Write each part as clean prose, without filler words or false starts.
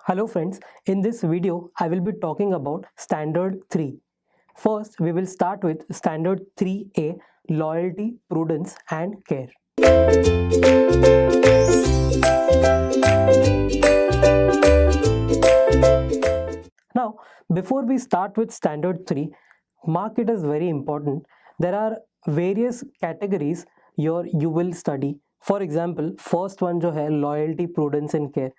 Hello friends, in this video I will be talking about standard 3. First we will start with standard 3A, loyalty, prudence and care. Now before we start with standard 3, mark it as very important. There are various categories you will study. For example, first one जो है loyalty, prudence and care.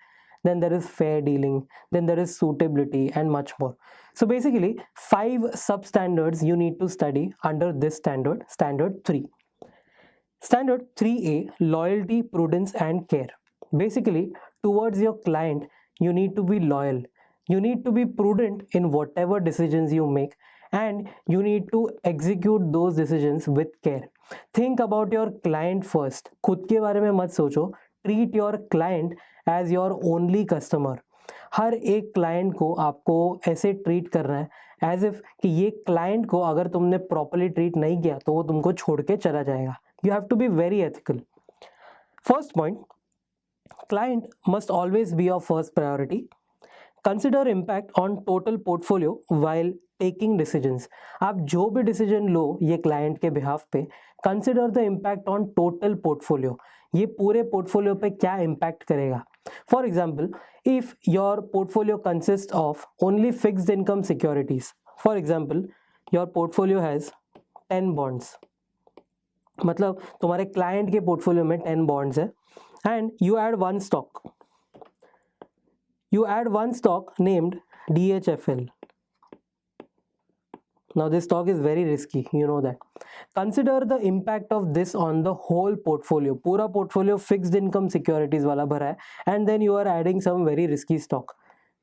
Then there is fair dealing, then there is suitability and much more. So basically 5 substandards you need to study under this standard 3. Standard 3A, loyalty, prudence and care. Basically towards your client you need to be loyal, you need to be prudent in whatever decisions you make, and you need to execute those decisions with care. Think about your client first. खुद के बारे में मत सोचो. Treat your client as your only customer. हर एक client को आपको ऐसे ट्रीट करना है एज इफ कि ये क्लाइंट को अगर तुमने प्रॉपरली ट्रीट नहीं किया तो वो तुमको छोड़ के चला जाएगा. You have to be very ethical. First point, client must always be your first priority. Consider impact on total portfolio while taking decisions. आप जो भी डिसीजन लो ये क्लाइंट के बिहाफ पे, consider the impact on total portfolio. ये पूरे portfolio पे क्या इम्पैक्ट करेगा. For example, if your portfolio consist of only fixed income securities, for example your portfolio has 10 bonds, मतलब तुम्हारे क्लाइंट के पोर्टफोलियो में 10 बॉन्ड्स है, and you add one stock. You add one stock named DHFL. Now this stock is very risky, you know that. Consider the impact of this on the whole portfolio. पूरा portfolio fixed income securities वाला भरा है, and then you are adding some very risky stock.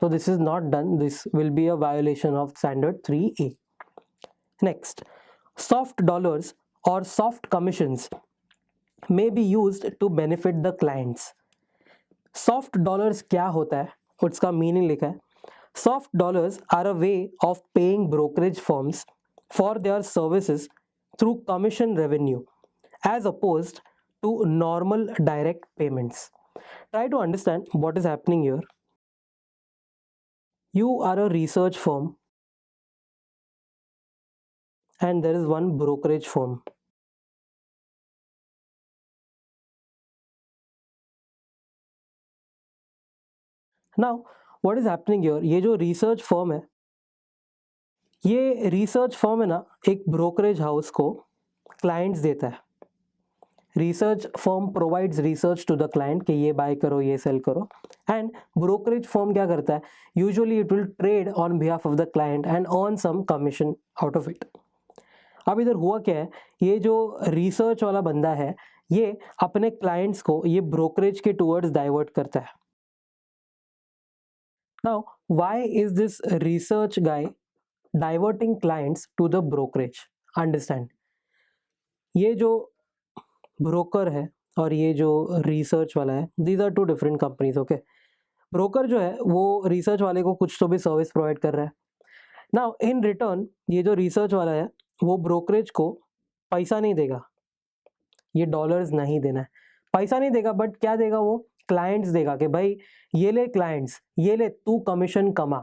So this is not done. This will be a violation of standard 3A. Next, soft dollars or soft commissions may be used to benefit the clients. Soft dollars क्या होता है? उसका meaning लिखा है. Soft dollars are a way of paying brokerage firms for their services through commission revenue as opposed to normal direct payments. Try to understand what is happening here. You are a research firm and there is one brokerage firm. Now what is happening here, ये जो research firm है, ये research firm है ना, एक brokerage house को clients देता है. Research firm provides research to the client कि ये बाय करो, ये सेल करो, एंड ब्रोकरेज फर्म क्या करता है, usually it will trade on behalf of the client and earn some commission out of it. अब इधर हुआ क्या है, ये जो रिसर्च वाला बंदा है ये अपने क्लाइंट्स को ये ब्रोकरेज के टूवर्ड्स डाइवर्ट करता है. Now, why is this research guy diverting clients to the brokerage? Understand. ये जो ब्रोकर है और ये जो रिसर्च वाला है, these are two different companies, okay? Broker जो है वो रिसर्च वाले को कुछ तो भी सर्विस प्रोवाइड कर रहा है. Now, in return, ये जो रिसर्च वाला है वो ब्रोकरेज को पैसा नहीं देगा, ये डॉलर्स नहीं देना है, पैसा नहीं देगा, बट क्या देगा, वो क्लाइंट्स देगा कि भाई ये ले क्लाइंट्स, ये ले तू कमीशन कमा.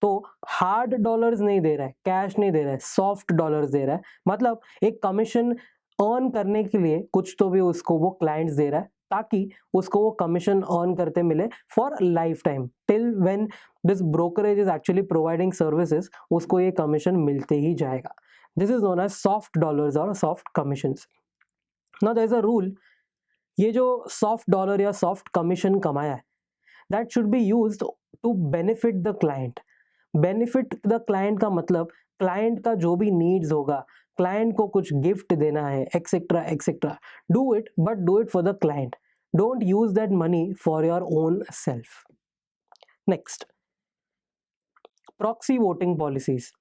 तो हार्ड डॉलर्स नहीं दे रहा है, कैश नहीं दे रहा है, सॉफ्ट डॉलर्स दे रहा है. मतलब एक कमीशन अर्न करने के लिए कुछ तो भी उसको वो क्लाइंट्स दे रहा है ताकि उसको वो कमीशन अर्न करते मिले for lifetime, till when this brokerage is actually providing services, उसको ये कमीशन मिलते ही जाएगा. This is known as soft dollars और soft commissions. Now there is a rule, ये जो सॉफ्ट डॉलर या सॉफ्ट कमीशन कमाया है that should be used to benefit the client. Benefit the client का मतलब क्लाइंट का जो भी नीड्स होगा, क्लाइंट को कुछ गिफ्ट देना है, etcetera etcetera, do it, but do it for the client. Don't use that money for your own self. Next, proxy voting policies.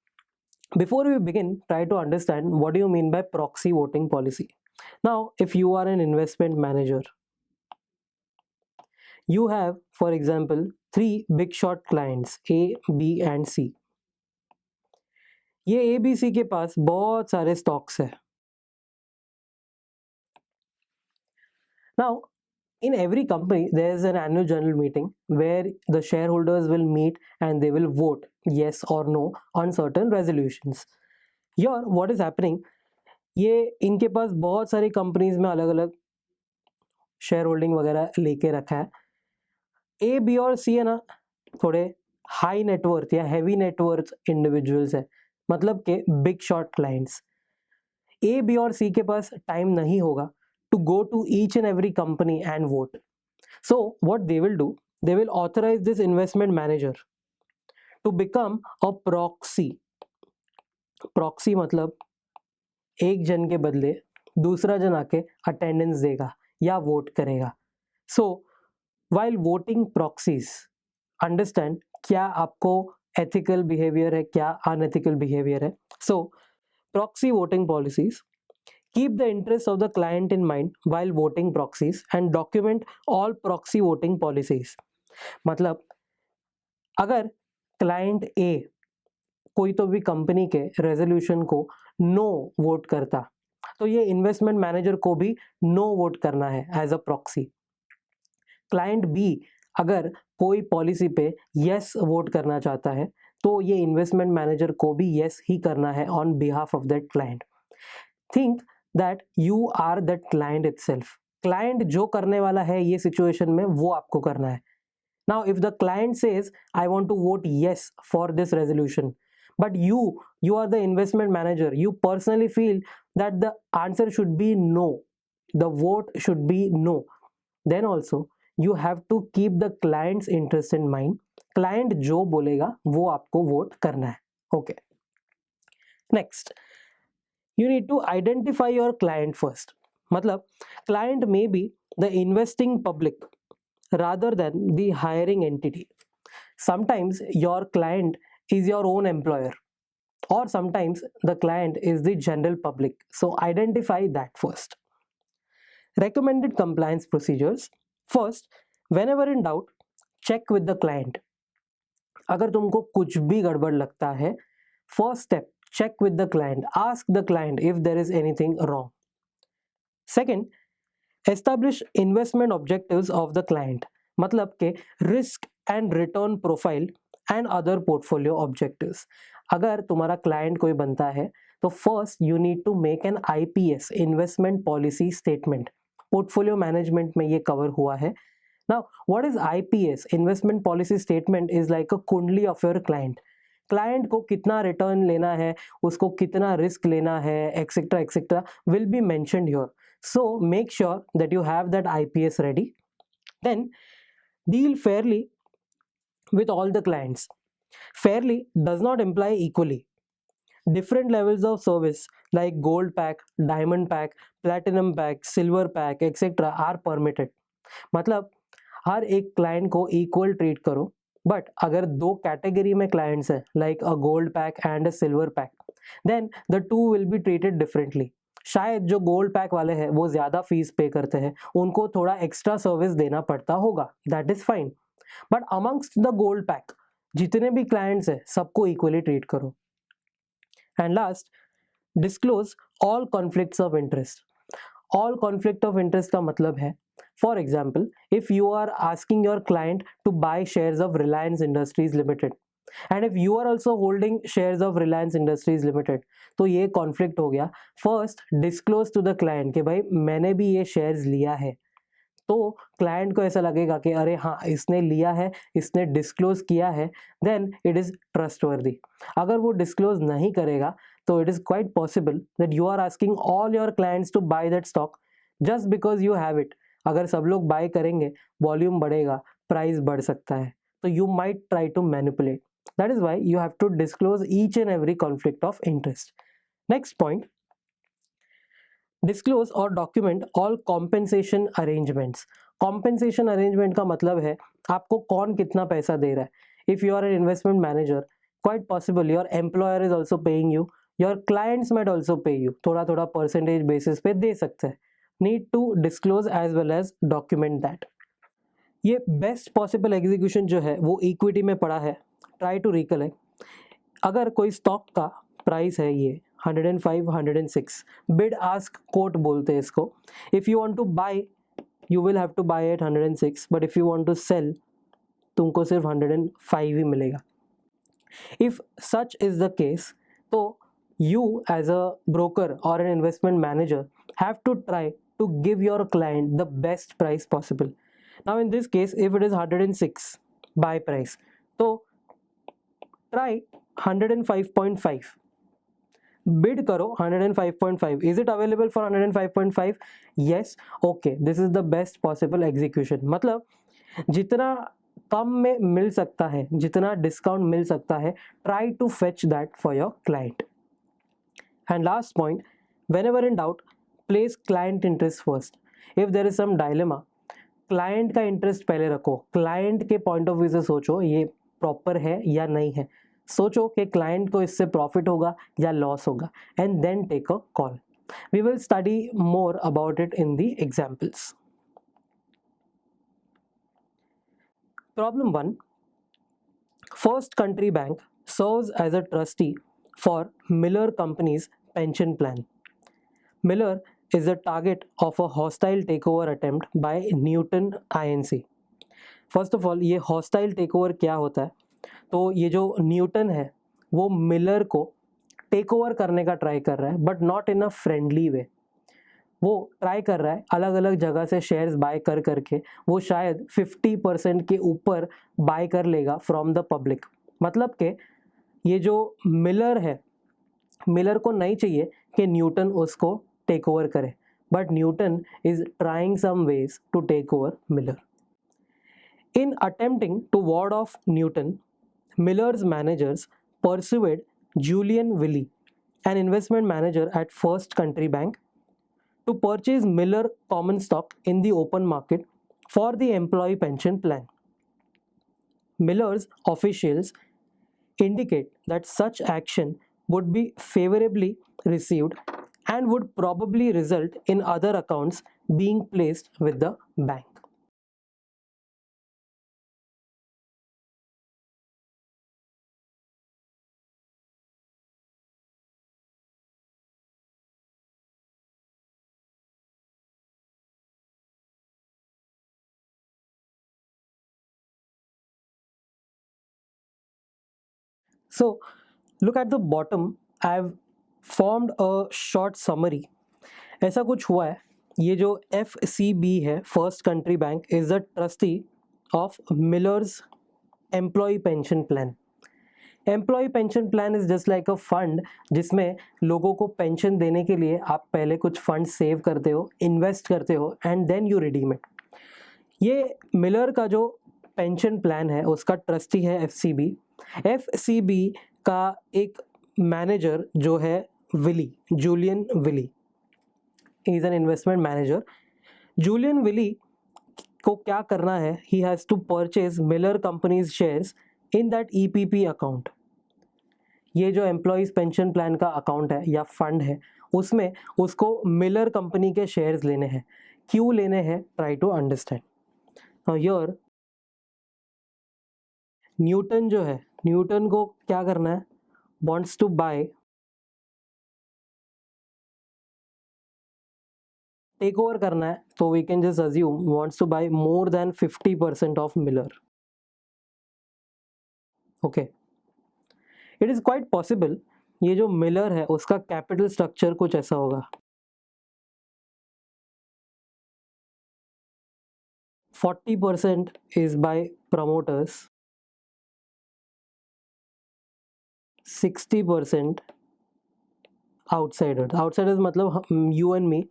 Before we begin, try to understand what do you mean by proxy voting policy. Now, if you are an investment manager, you have, for example, 3 big short clients A, B and C. ये A, B, C के पास बहुत सारे stocks है. Now, In every company, there is an annual general meeting where the shareholders will meet and they will vote yes or no on certain resolutions. Here, what is happening? ये इनके पास बहुत सारी companies में अलग अलग share holding वगैरह लेके रखा है. ए बी और सी है ना, थोड़े हाई नेटवर्थ या हैवी नेटवर्थ इंडिविजुअल्स है, मतलब के big shot clients. A B और सी के पास टाइम नहीं होगा to go to each and every company and vote. So what they will do, they will authorize this investment manager to become a proxy. Proxy मतलब एक जन के बदले दूसरा जन आके अटेंडेंस देगा या वोट करेगा. So while voting proxies, understand क्या आपको ethical behavior है, क्या unethical behavior है. So proxy voting policies keep the interests of the client in mind while voting proxies and document all proxy voting policies. मतलब अगर client ए कोई तो भी कंपनी के रेजोल्यूशन को नो वोट करता, तो ये इन्वेस्टमेंट मैनेजर को भी नो वोट करना है as a proxy. Client B अगर कोई पॉलिसी पे यस वोट करना चाहता है, तो ये इन्वेस्टमेंट मैनेजर को भी यस ही करना है on behalf of that client. Think that you are that client itself. Client जो करने वाला है ये situation में वो आपको करना है. Now if the client says I want to vote yes for this resolution, but you are the investment manager, you personally feel that the answer should be no, the vote should be no, then also you have to keep the client's interest in mind. Client जो बोलेगा वो आपको vote करना है. Okay. Next, you need to identify your client first. मतलब client may be the investing public rather than the hiring entity. Sometimes your client is your own employer, or sometimes the client is the general public. So identify that first. Recommended compliance procedures. First, whenever in doubt, check with the client. अगर तुमको कुछ भी गड़बड़ लगता है, first step, check with the client. Ask the client if there is anything wrong. Second, establish investment objectives of the client. मतलब के risk and return profile and other portfolio objectives. अगर तुम्हारा client कोई बनता है, तो first you need to make an IPS, investment policy statement. Portfolio management में ये cover हुआ है. Now, what is IPS? Investment policy statement is like a कुंडली of your client. क्लाइंट को कितना रिटर्न लेना है, उसको कितना रिस्क लेना है, etcetera etcetera will be mentioned here. So make sure that you have that IPS ready. Then deal fairly with all the clients. Fairly does not imply equally. Different levels of service like gold pack, diamond pack, platinum pack, silver pack, etc. are permitted. मतलब हर एक client को equal treat करो, but अगर दो category में clients हैं like a gold pack and a silver pack, then the two will be treated differently. शायद जो गोल्ड पैक वाले हैं वो ज़्यादा फीस पे करते हैं, उनको थोड़ा एक्स्ट्रा सर्विस देना पड़ता होगा, that is fine. But amongst the gold pack जितने भी क्लाइंट्स हैं सबको इक्वली ट्रीट करो. And last, disclose all conflicts of interest. All conflict of interest का मतलब है, for example, if you are asking your client to buy shares of Reliance industries limited and if you are also holding shares of Reliance industries limited, तो ये conflict हो गया. First disclose to the client कि भाई मैंने भी ये शेयर्स लिया है, तो क्लाइंट को ऐसा लगेगा कि अरे हाँ इसने लिया है, इसने डिस्क्लोज किया है, देन इट इज़ ट्रस्टवर्दी. अगर वो डिस्क्लोज नहीं करेगा तो it is quite possible that you are asking all your clients to buy that stock just because you have it. अगर सब लोग बाय करेंगे, वॉल्यूम बढ़ेगा, प्राइस बढ़ सकता है, तो you might try to manipulate. That is why you have to disclose each and every conflict of interest. Next point, disclose और document all compensation arrangements. Compensation arrangement का मतलब है आपको कौन कितना पैसा दे रहा है. If you are an investment manager, quite possible your employer is also paying you, your clients might also pay you, थोड़ा थोड़ा परसेंटेज बेसिस पे दे सकते हैं. Need to disclose as well as document that. ये बेस्ट पॉसिबल एग्जीक्यूशन जो है वो इक्विटी में पड़ा है. ट्राई टू रिकलेक्ट, अगर कोई स्टॉक का प्राइस है ये 105, 106, बिड आस्क कोट बोलते हैं इसको. If you want to buy you will have to buy at 106, but if you want to sell, तुमको सिर्फ 105 ही मिलेगा. If such is the case, तो you as a broker or an investment manager have to try to give your client the best price possible. Now in this case, if it is 106 buy price, so try 105.5. Bid करो 105.5. Is it available for 105.5? Yes. Okay, this is the best possible execution. मतलब जितना कम में मिल सकता है, जितना discount मिल सकता है, try to fetch that for your client. And last point, whenever in doubt, place client interest first. If there is some dilemma, client का interest पहले रखो. Client के point of view से सोचो ये proper है या नहीं है. सोचो कि क्लाइंट को इससे प्रॉफिट होगा या लॉस होगा, and then take a call. We will study more about it in the examples. Problem 1. First country bank serves as a trustee for Miller companies pension plan. Miller is the target of a hostile takeover attempt by Newton INC. First of all ये hostile takeover क्या होता है? तो ये जो Newton है वो Miller को टेक ओवर करने का ट्राई कर रहा है, but not in a friendly way. वो ट्राई कर रहा है अलग अलग जगह से शेयर्स बाय कर करके वो शायद 50% के ऊपर बाय कर लेगा फ्रॉम द पब्लिक. मतलब कि ये जो मिलर है, मिलर को नहीं चाहिए कि न्यूटन उसको टेक ओवर करे, but Newton is trying some ways to take over Miller. In attempting to ward off Newton, Miller's managers persuaded Julian Willey, an investment manager at First Country Bank, to purchase Miller common stock in the open market for the employee pension plan. Miller's officials indicate that such action would be favorably received and would probably result in other accounts being placed with the bank. So look at the bottom. I've formed a short summary. ऐसा कुछ हुआ है. ये जो FCB है, first country bank, is the trustee of Miller's employ pension plan. Employ pension plan is just like a fund जिसमें लोगों को पेंशन देने के लिए आप पहले कुछ फंड सेव करते हो, इन्वेस्ट करते हो, and then you redeem it. ये मिलर का जो पेंशन प्लान है उसका ट्रस्टी है FCB. FCB का एक मैनेजर जो है Wiley, Julian Wiley, is an investment manager. Julian Wiley को क्या करना है? He has to purchase Miller companies shares in that EPP account. ये जो एम्प्लॉयज़ पेंशन प्लान का अकाउंट है या फंड है, उसमें उसको मिलर कंपनी के शेयर्स लेने हैं. क्यों लेने हैं? Try to understand. Here Newton जो है, न्यूटन को क्या करना है? Wants to buy, take over करना है. तो we can just assume wants to buy more than 50% of Miller. Okay, it is quite possible ये जो मिलर है उसका कैपिटल स्ट्रक्चर कुछ ऐसा होगा. 40% is by promoters, 60% outsiders. Outsiders मतलब you and me,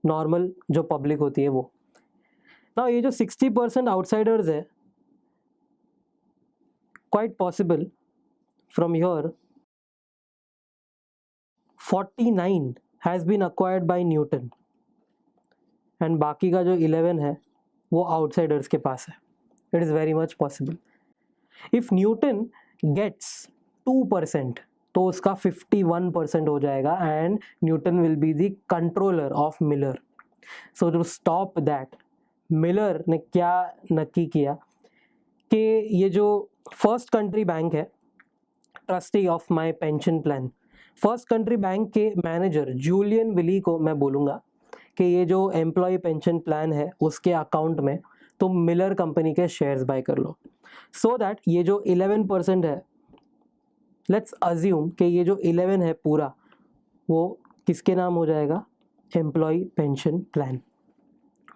नॉर्मल जो पब्लिक होती है वो. ना ये जो 60% outsiders है, quite possible from here 49 has been acquired by Newton and बाकी का जो 11 है वो आउटसाइडर्स के पास है. It is very much possible. If Newton gets 2% तो उसका 51% हो जाएगा and Newton will be the controller of Miller. So to stop that, Miller ने क्या नक्की किया कि ये जो फर्स्ट कंट्री बैंक है, trustee of my pension plan, first country bank के मैनेजर जूलियन विली को मैं बोलूँगा कि ये जो एम्प्लॉय पेंशन प्लान है उसके अकाउंट में तुम मिलर कंपनी के शेयर्स बाय कर लो, सो दैट ये जो 11% है, लेट्स अज्यूम कि ये जो 11 है पूरा वो किसके नाम हो जाएगा, employee pension plan.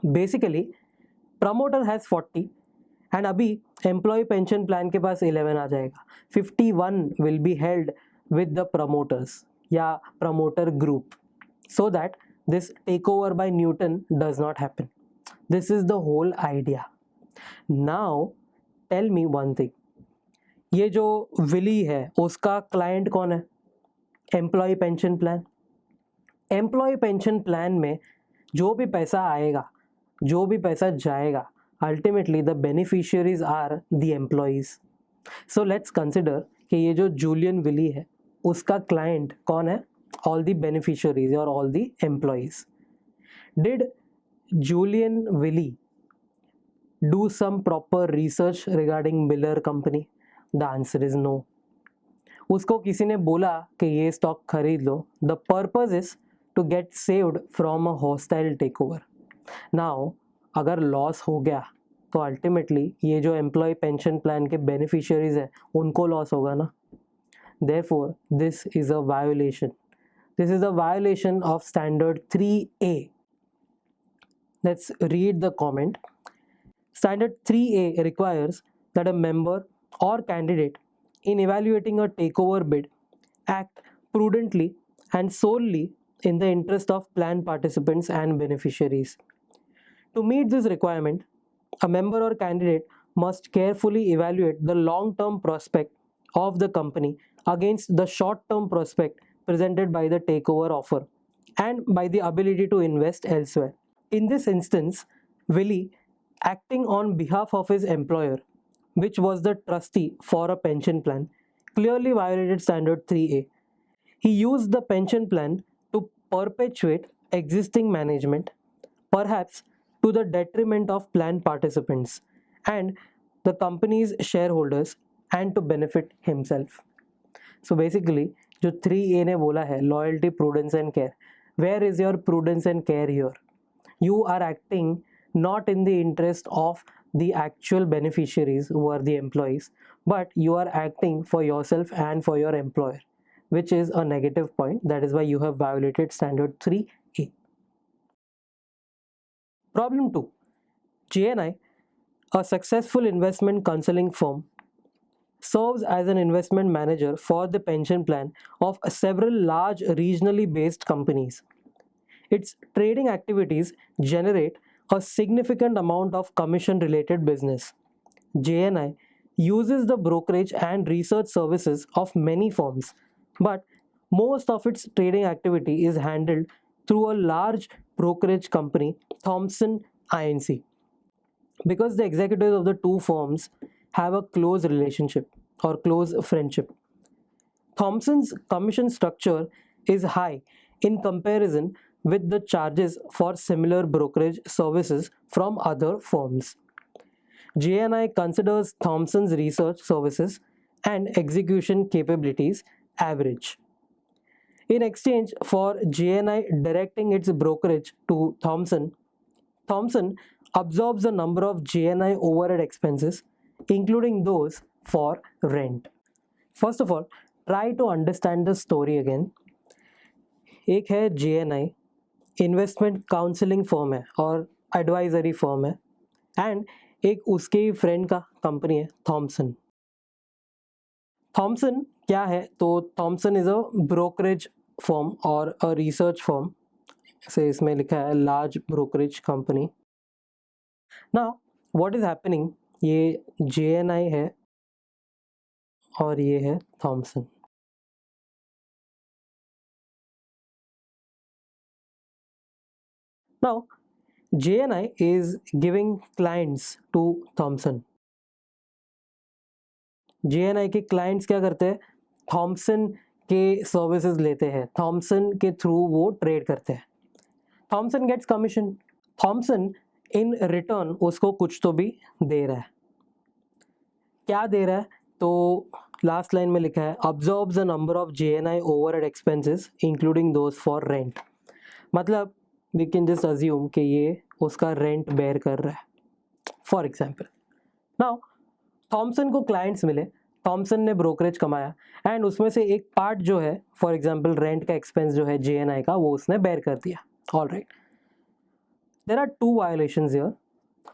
Basically promoter has 40 and अभी एम्प्लॉय पेंशन प्लान के पास 11 आ जाएगा, 51 will be held with the promoters या promoter group, so that this takeover by Newton does not happen. This is the whole idea. Now tell me one thing, ये जो Willie है उसका client कौन है, employ pension plan. Employ pension plan में जो भी पैसा आएगा, जो भी पैसा जाएगा, ultimately the beneficiaries are the employees. So let's consider कि ये जो जूलियन विली है उसका क्लाइंट कौन है, all the beneficiaries or all the employees. Did Julian Willie do some proper research regarding Miller Company? The answer is no. उसको किसी ने बोला कि ये स्टॉक खरीद लो, the purpose is to get saved from a hostile takeover. Now अगर loss हो गया तो अल्टीमेटली ये जो एम्प्लॉय पेंशन प्लान के बेनिफिशियरीज है उनको लॉस होगा ना। Therefore this is a violation. This is a violation of standard 3A. Let's read the comment. Standard 3A requires that a member or candidate in evaluating a takeover bid act prudently and solely in the interest of plan participants and beneficiaries. To meet this requirement, a member or candidate must carefully evaluate the long-term prospect of the company against the short-term prospect presented by the takeover offer and by the ability to invest elsewhere. In this instance, Willie, acting on behalf of his employer, which was the trustee for a pension plan, clearly violated standard 3A. He used the pension plan to perpetuate existing management, perhaps to the detriment of plan participants and the company's shareholders, and to benefit himself. So basically जो 3A ने बोला है loyalty, prudence and care, where is your prudence and care here? You are acting not in the interest of the actual beneficiaries who are the employees, but you are acting for yourself and for your employer, which is a negative point. That is why you have violated standard 3A. Problem 2. JNI, a successful investment counseling firm, serves as an investment manager for the pension plan of several large regionally based companies. Its trading activities generate a significant amount of commission-related business. JNI uses the brokerage and research services of many firms, but most of its trading activity is handled through a large brokerage company, Thomson Inc. Because the executives of the two firms have a close relationship or close friendship, Thomson's commission structure is high in comparison with the charges for similar brokerage services from other firms. JNI considers Thomson's research services and execution capabilities average. In exchange for JNI directing its brokerage to Thomson, Thomson absorbs a number of JNI overhead expenses, including those for rent. First of all, try to understand the story again. एक है JNI, investment counselling firm है और advisory firm है, एंड एक उसके ही friend का कंपनी है थॉमसन। थॉमसन क्या है? तो Thomson is a brokerage firm और अ रिसर्च फर्म, से इसमें लिखा है large brokerage company. Now what is happening, ये JNI है और ये है Thomson. Now, JNI is giving clients to Thomson. JNI के clients क्या करते हैं? Thomson के services लेते हैं, Thomson के थ्रू वो ट्रेड करते हैं। Thomson gets commission. Thomson in return उसको कुछ तो भी दे रहा है। क्या दे रहा है? तो लास्ट लाइन में लिखा है absorbs a number of JNI overhead expenses including those for rent. मतलब वी कैन जस्ट अज्यूम कि ये उसका रेंट बेयर कर रहा है फॉर एग्जाम्पल. नाउ थॉमसन को क्लाइंट्स मिले, थॉमसन ने ब्रोकरेज कमाया एंड उसमें से एक पार्ट जो है फॉर एग्जाम्पल रेंट का एक्सपेंस जो है JNI का वो उसने बेयर कर दिया. All right, there are two violations here.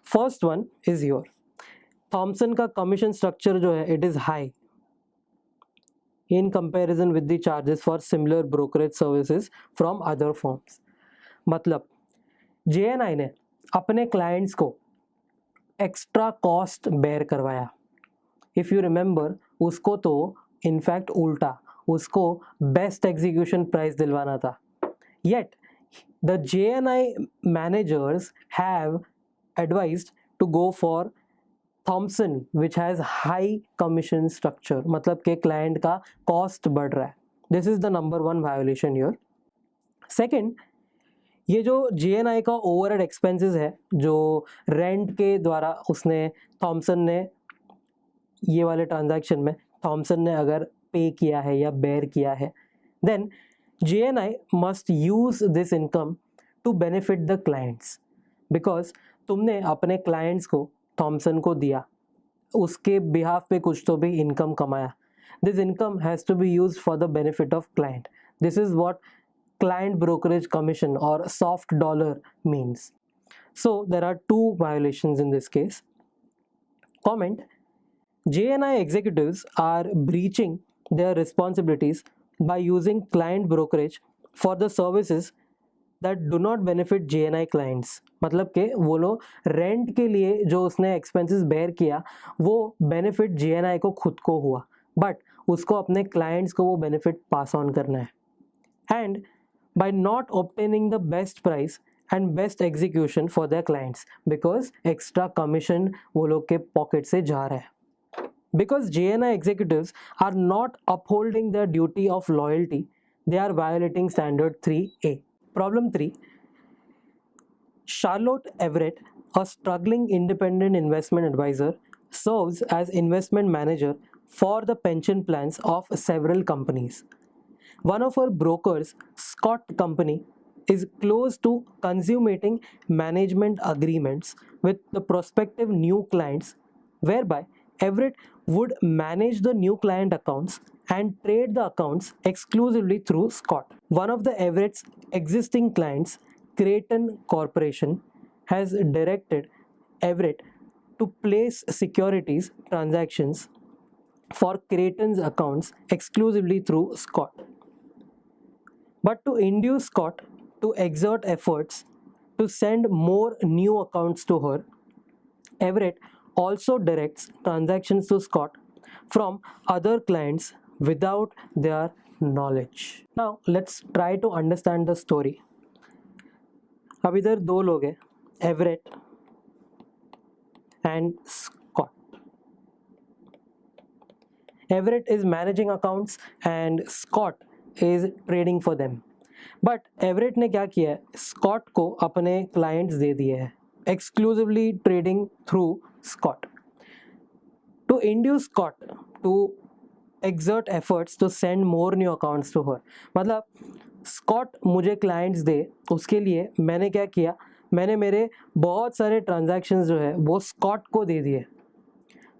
First one is your Thomson का कमीशन स्ट्रक्चर जो है it is high in comparison with the charges for similar brokerage services from other firms. मतलब JNI ने अपने clients को extra cost bear करवाया. If you remember, उसको तो इनफैक्ट उल्टा उसको बेस्ट एग्जीक्यूशन प्राइस दिलवाना था. Yet the JNI managers have advised to go for Thomson which has high commission structure. मतलब के क्लाइंट का कॉस्ट बढ़ रहा है. This is the number one violation here. Second, ये जो JNI का ओवरहेड एक्सपेंसेस है जो रेंट के द्वारा उसने थॉमसन ने ये वाले ट्रांजैक्शन में थॉमसन ने अगर पे किया है या बेयर किया है, then JNI must use this income to benefit the clients. Because तुमने अपने क्लाइंट्स को थॉमसन को दिया, उसके बिहाफ पे कुछ तो भी इनकम कमाया. This income has to be used for the benefit of client. This is what client brokerage commission or soft dollar means. So there are two violations in this case. Comment: JNI executives are breaching their responsibilities by using client brokerage for the services that do not benefit JNI clients. मतलब कि वो लोग rent के लिए जो उसने expenses bear किया वो बेनिफिट JNI को खुद को हुआ, बट उसको अपने क्लाइंट्स को वो बेनिफिट पास ऑन करना है. And by not obtaining the best price and best execution for their clients because extra commission वो लोग के pocket से जा रहा है. Because JNI executives are not upholding their duty of loyalty, they are violating standard 3A. Problem 3. Charlotte Everett, a struggling independent investment advisor, serves as investment manager for the pension plans of several companies. One of her brokers, Scott Company, is close to consummating management agreements with the prospective new clients, whereby Everett would manage the new client accounts and trade the accounts exclusively through Scott. One of the Everett's existing clients, Creighton Corporation, has directed Everett to place securities transactions for Creighton's accounts exclusively through Scott. But to induce Scott to exert efforts to send more new accounts to her, Everett also directs transactions to Scott from other clients without their knowledge. Now let's try to understand the story. अब इधर दो लोग हैं, Everett and Scott. Everett is managing accounts and Scott is trading for them. But Everett ने क्या किया है, Scott को अपने क्लाइंट्स दे दिए हैं exclusively trading through Scott. To induce Scott to exert efforts to send more new accounts to her. मतलब स्कॉट मुझे क्लाइंट्स दे, उसके लिए मैंने क्या किया, मैंने मेरे बहुत सारे ट्रांजैक्शंस जो है वो स्कॉट को दे दिए.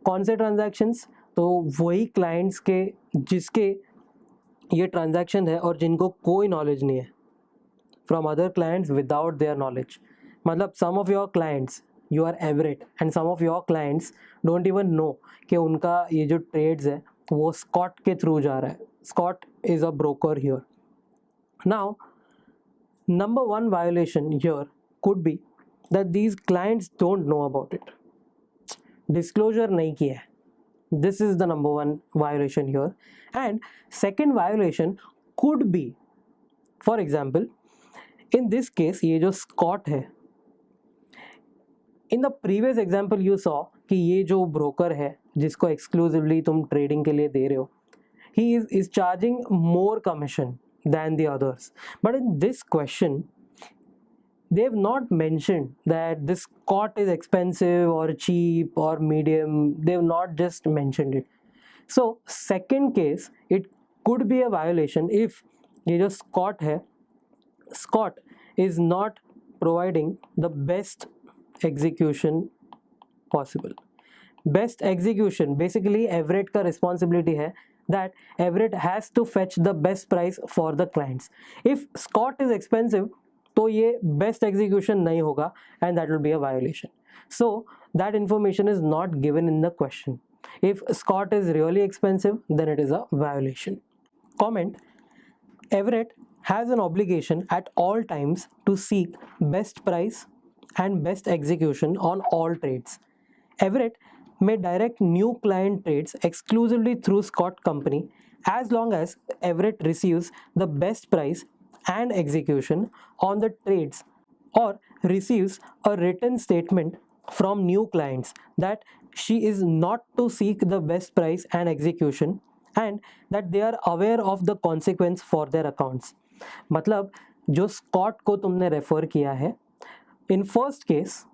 कौन से ट्रांजैक्शंस? तो वही क्लाइंट्स के जिसके ये ट्रांजैक्शन है और जिनको कोई नॉलेज नहीं है, from other clients without their knowledge. मतलब some of your clients you are aware and some of your clients don't even know कि उनका ये जो ट्रेड्स है वो स्कॉट के थ्रू जा रहा है. Scott is a broker here. Now number one violation here could be that these clients don't know about it, disclosure नहीं किया है. This is the number one violation here. And second violation could be, for example, in this case ये जो Scott है, in the previous example you saw कि ये जो broker है जिसको exclusively तुम trading के लिए दे रहे हो, he is charging more commission than the others. But in this question they have not mentioned that this Scott is expensive or cheap or medium. They have not just mentioned it. So second case it could be a violation if ये जो Scott है, Scott is not providing the best execution possible. Best execution, basically Everett का responsibility है that Everett has to fetch the best price for the clients. If Scott is expensive, तो ये best execution नहीं होगा and that will be a violation. So that information is not given in the question. If Scott is really expensive, then it is a violation. Comment: Everett has an obligation at all times to seek best price and best execution on all trades. Everett may direct new client trades exclusively through Scott Company as long as Everett receives the best price and execution on the trades or receives a written statement from new clients that she is not to seek the best price and execution and that they are aware of the consequence for their accounts. मतलब जो Scott को तुमने refer किया है, in first case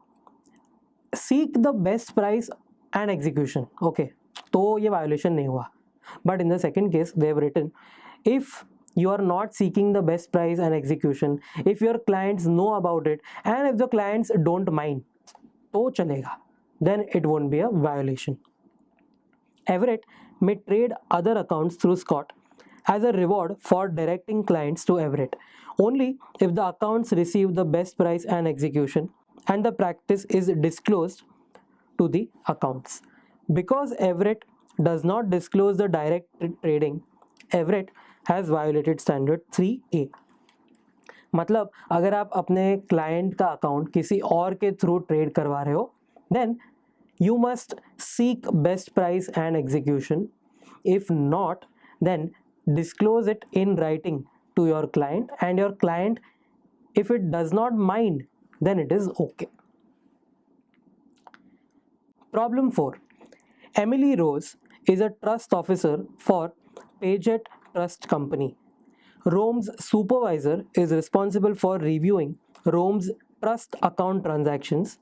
seek the best price and execution, okay, तो ये violation नहीं हुआ. But in the second case they have written, if you are not seeking the best price and execution, if your clients know about it and if the clients don't mind, तो चलेगा, then it won't be a violation. Everett may trade other accounts through Scott as a reward for directing clients to Everett only if the accounts receive the best price and execution and the practice is disclosed to the accounts. Because Everett does not disclose the direct trading, Everett has violated standard 3A. मतलब अगर आप अपने client का account किसी और के through trade करवा रहे हो, then you must seek best price and execution. If not, then disclose it in writing to your client, and your client, if it does not mind, then it is okay. Problem 4. Emily Rose is a trust officer for Paget Trust Company. Rome's supervisor is responsible for reviewing Rome's trust account transactions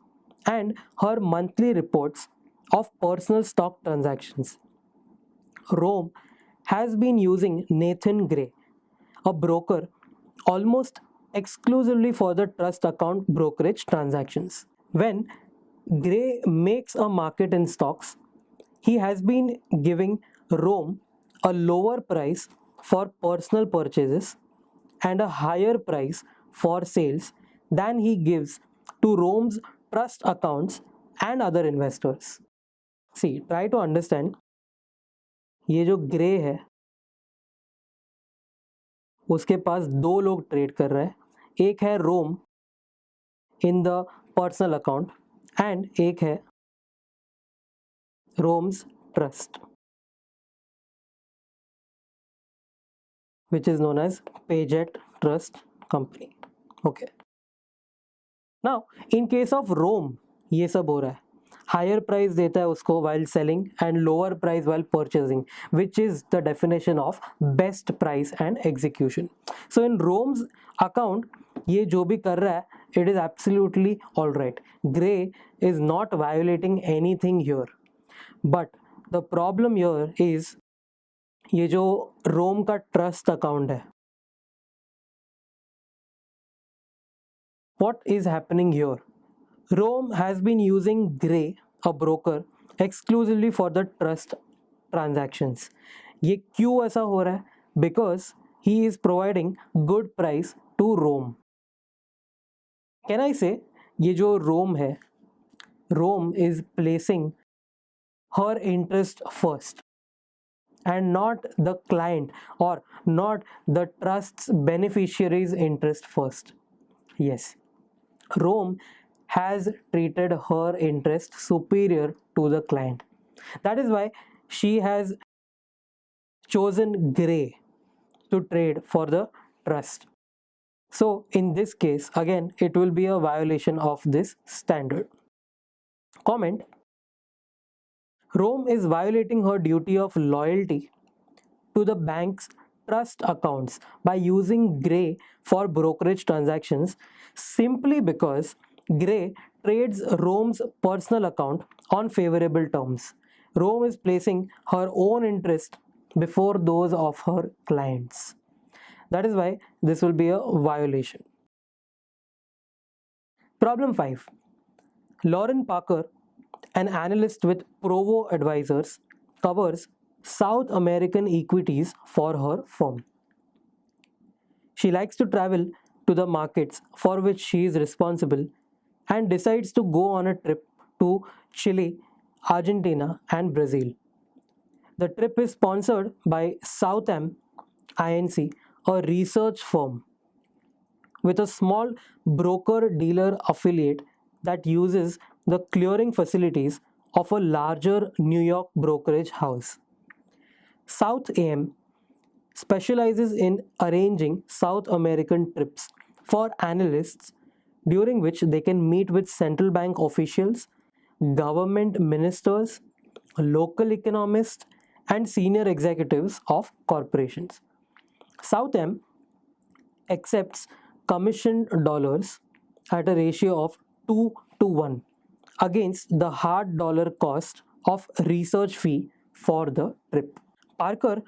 and her monthly reports of personal stock transactions. Rome has been using Nathan Gray, a broker, almost exclusively for the trust account brokerage transactions. When Gray makes a market in stocks, he has been giving Rome a lower price for personal purchases and a higher price for sales than he gives to Rome's trust accounts and other investors. See, try to understand. ये जो grey है उसके पास दो लोग trade कर रहे हैं, एक है Rome in the personal account and एक है Rome's trust which is known as Paget Trust Company. Okay. Now, in case of Rome, ये सब हो रहा है. Higher price देता है उसको while selling and lower price while purchasing, which is the definition of best price and execution. So in Rome's account, ये जो भी कर रहा है, it is absolutely all right. Gray is not violating anything here. But the problem here is ये जो रोम का trust account है, what is happening here? Rome has been using Gray, a broker, exclusively for the trust transactions. ये क्यों ऐसा हो रहा है? Because he is providing good price to Rome. Can I say ये जो Rome है, Rome is placing her interest first and not the client or not the trust's beneficiary's interest first. Yes, Rome has treated her interest superior to the client. That is why she has chosen Gray to trade for the trust. So in this case, again, it will be a violation of this standard. Comment: Rome is violating her duty of loyalty to the bank's trust accounts by using Gray for brokerage transactions simply because Gray trades Rome's personal account on favorable terms. Rome is placing her own interest before those of her clients. That is why this will be a violation. Problem 5. Lauren Parker, an analyst with Provo Advisors, covers South American equities for her firm. She likes to travel to the markets for which she is responsible and decides to go on a trip to Chile, Argentina, and Brazil. The trip is sponsored by Southam Inc., a research firm with a small broker dealer affiliate that uses the clearing facilities of a larger New York brokerage house. South AM specializes in arranging South American trips for analysts during which they can meet with central bank officials, government ministers, local economists, and senior executives of corporations. Southam accepts commissioned dollars at a ratio of 2 to 1 against the hard dollar cost of research fee for the trip. Parker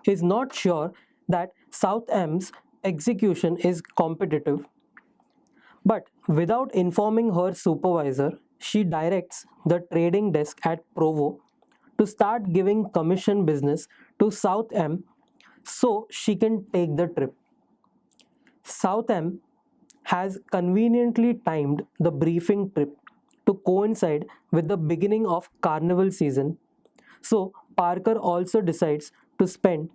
is not sure that Southam's execution is competitive, but without informing her supervisor, she directs the trading desk at Provo to start giving commission business to Southam so she can take the trip. Southam has conveniently timed the briefing trip to coincide with the beginning of carnival season, so Parker also decides to spend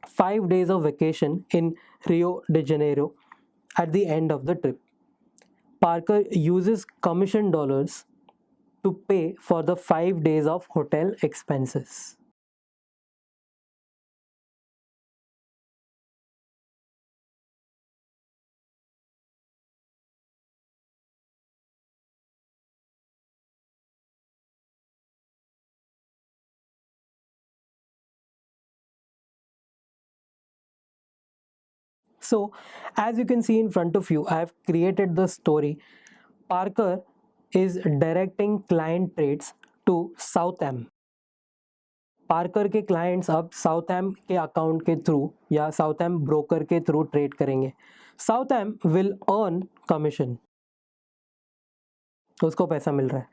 5 days of vacation in Rio de Janeiro at the end of the trip. Parker uses commission dollars to pay for the 5 days of hotel expenses. So, as you can see in front of you, I have created the story. Parker is directing client trades to Southam. Parker के clients अब साउथहैम के account के through या साउथहैम broker के through trade करेंगे. साउथहैम will earn commission, उसको पैसा मिल रहा है.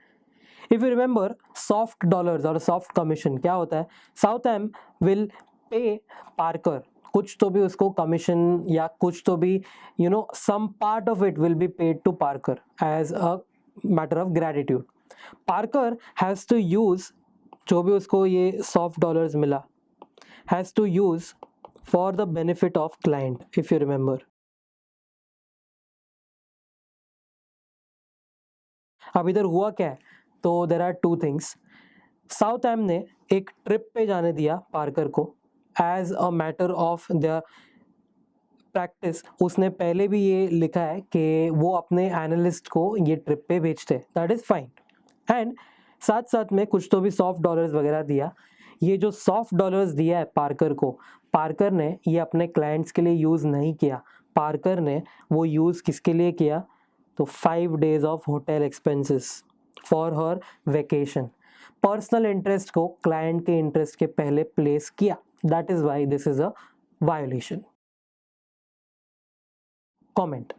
If you remember soft dollars और सॉफ्ट कमीशन क्या होता है, साउथहैम विल पे पार्कर, कुछ तो भी उसको कमीशन या कुछ तो भी some part of it will be paid to Parker as a matter of gratitude. Parker has to use जो भी उसको ये सॉफ्ट डॉलर्स मिला has to use for the benefit of client. If you remember, अब इधर हुआ क्या है, तो there are two things. Southam ने एक ट्रिप पे जाने दिया पार्कर को as a matter of the practice. उसने पहले भी ये लिखा है कि वो अपने एनालिस्ट को ये ट्रिप पे भेजते, दैट इज़ फाइन. एंड साथ साथ में कुछ तो भी सॉफ्ट डॉलर्स वगैरह दिया. ये जो सॉफ्ट डॉलर्स दिया है पार्कर को, पार्कर ने ये अपने क्लाइंट्स के लिए यूज़ नहीं किया. पार्कर ने वो यूज़ किसके लिए किया, तो 5 days of hotel expenses for her vacation. Personal interest को क्लाइंट के इंटरेस्ट के पहले प्लेस किया. That is why this is a violation. Comment: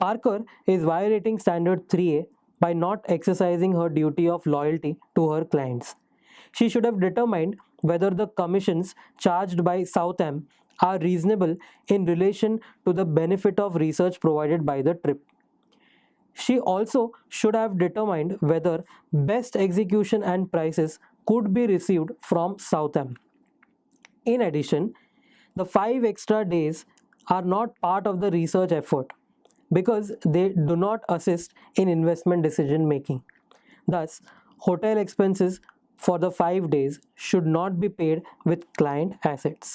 Parker is violating standard 3A by not exercising her duty of loyalty to her clients. She should have determined whether the commissions charged by Southam are reasonable in relation to the benefit of research provided by the trip. She also should have determined whether best execution and prices could be received from Southam. In addition, the 5 extra days are not part of the research effort because they do not assist in investment decision making. Thus, hotel expenses for the 5 days should not be paid with client assets.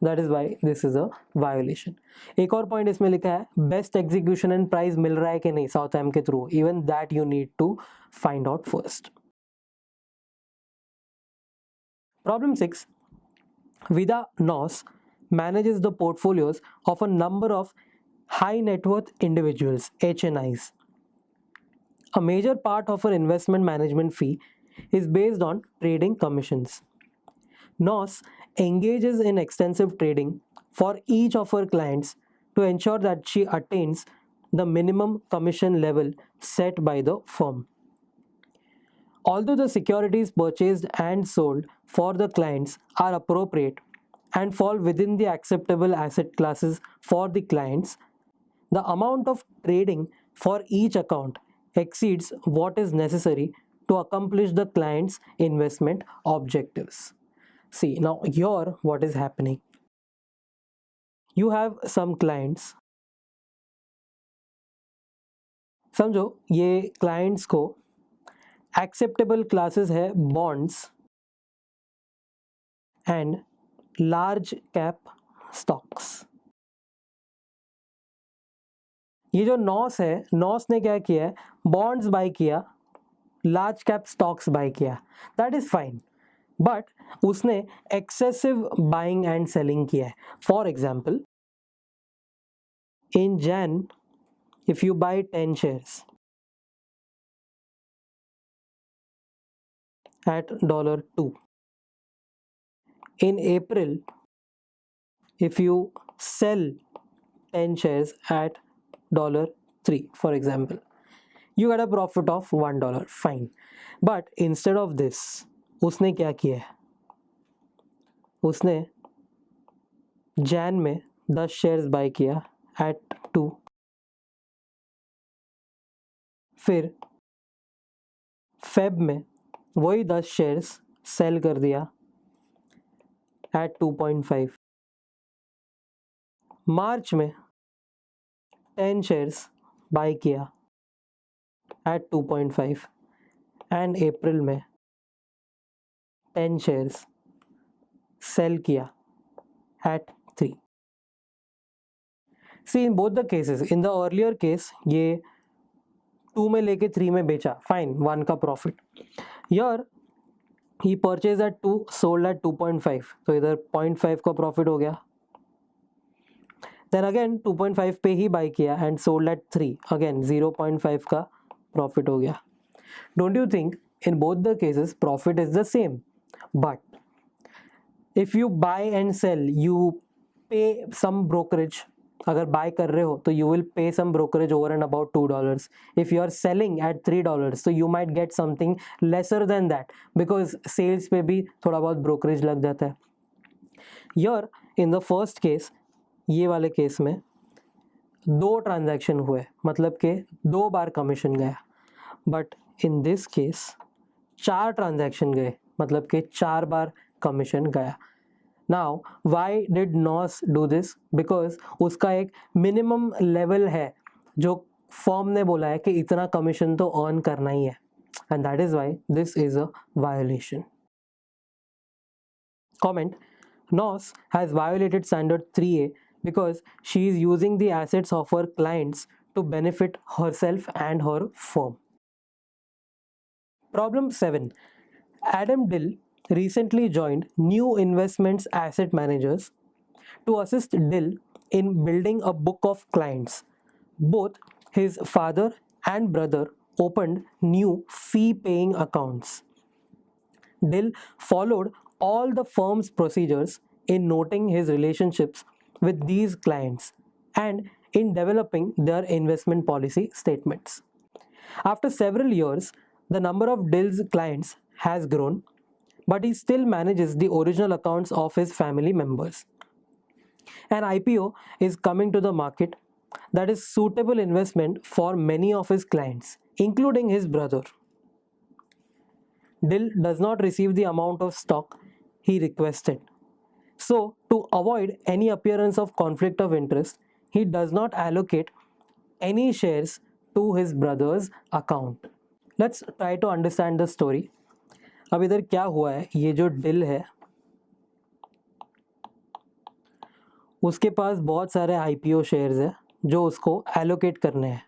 That is why this is a violation. एक और point इसमें लिखा है, best execution and price मिल रहा है कि नहीं साउथहैम के थ्रू, even that you need to find out first. Problem 6. Vida Noss manages the portfolios of a number of high net worth individuals, HNIs. A major part of her investment management fee is based on trading commissions. Noss engages in extensive trading for each of her clients to ensure that she attains the minimum commission level set by the firm. Although the securities purchased and sold for the clients are appropriate and fall within the acceptable asset classes for the clients, the amount of trading for each account exceeds what is necessary to accomplish the client's investment objectives. See, now here what is happening? You have some clients, समझो ये clients को acceptable classes है bonds and large cap stocks. ये जो नॉस है, नॉस ने क्या किया है? बॉन्ड्स बाय किया, लार्ज कैप स्टॉक्स बाय किया, दैट इज फाइन, बट उसने एक्सेसिव बाइंग एंड सेलिंग किया है. For example, in Jain if you buy 10 shares at $2, in April if you sell 10 shares at $3, for example, you get a profit of $1, fine. But instead of this, उसने क्या किया है? उसने जैन में 10 shares bye किया at 2, फिर फेब में वही 10 शेयर्स सेल कर दिया at 2.5, मार्च में 10 शेयर्स बाय किया at 2.5 एंड अप्रैल में 10 शेयर्स सेल किया at 3. See, in both the cases, in the earlier case ये 2 में लेके 3 में बेचा, फाइन, 1 का profit. Here he purchased at 2, sold at 2.5, तो इधर 0.5 का प्रॉफिट हो गया. Then again 2.5 पे ही बाय किया and sold at 3, again 0.5 का प्रॉफिट हो गया. Don't you think in both the cases profit is the same? But if you buy and sell, you pay some brokerage. अगर बाय कर रहे हो तो you will pay some brokerage over and about $2. If you are selling at $3, so you might get something lesser than that because sales पे भी थोड़ा बहुत brokerage लग जाता है. Here in the first case, ये वाले केस में 2 ट्रांजैक्शन हुए, मतलब कि 2 बार कमीशन गया. But in this case 4 transaction गए, मतलब कि 4 बार कमीशन गया. Now, why did NOS do this? Because उसका एक मिनिमम लेवल है जो फर्म ने बोला है कि इतना कमीशन तो अर्न करना ही है, and that is why this is a violation. Comment: NOS has violated standard 3A because she is using the assets of her clients to benefit herself and her firm. Problem 7. Adam Dill recently joined New Investments Asset Managers to assist Dill in building a book of clients. Both his father and brother opened new fee-paying accounts. Dill followed all the firm's procedures in noting his relationships with these clients and in developing their investment policy statements. After several years, the number of Dill's clients has grown, but he still manages the original accounts of his family members. An IPO is coming to the market that is suitable investment for many of his clients, including his brother. Dill does not receive the amount of stock he requested. So, to avoid any appearance of conflict of interest, he does not allocate any shares to his brother's account. Let's try to understand the story. अब इधर क्या हुआ है, ये जो Dill है उसके पास बहुत सारे IPO शेयर्स है जो उसको एलोकेट करने हैं,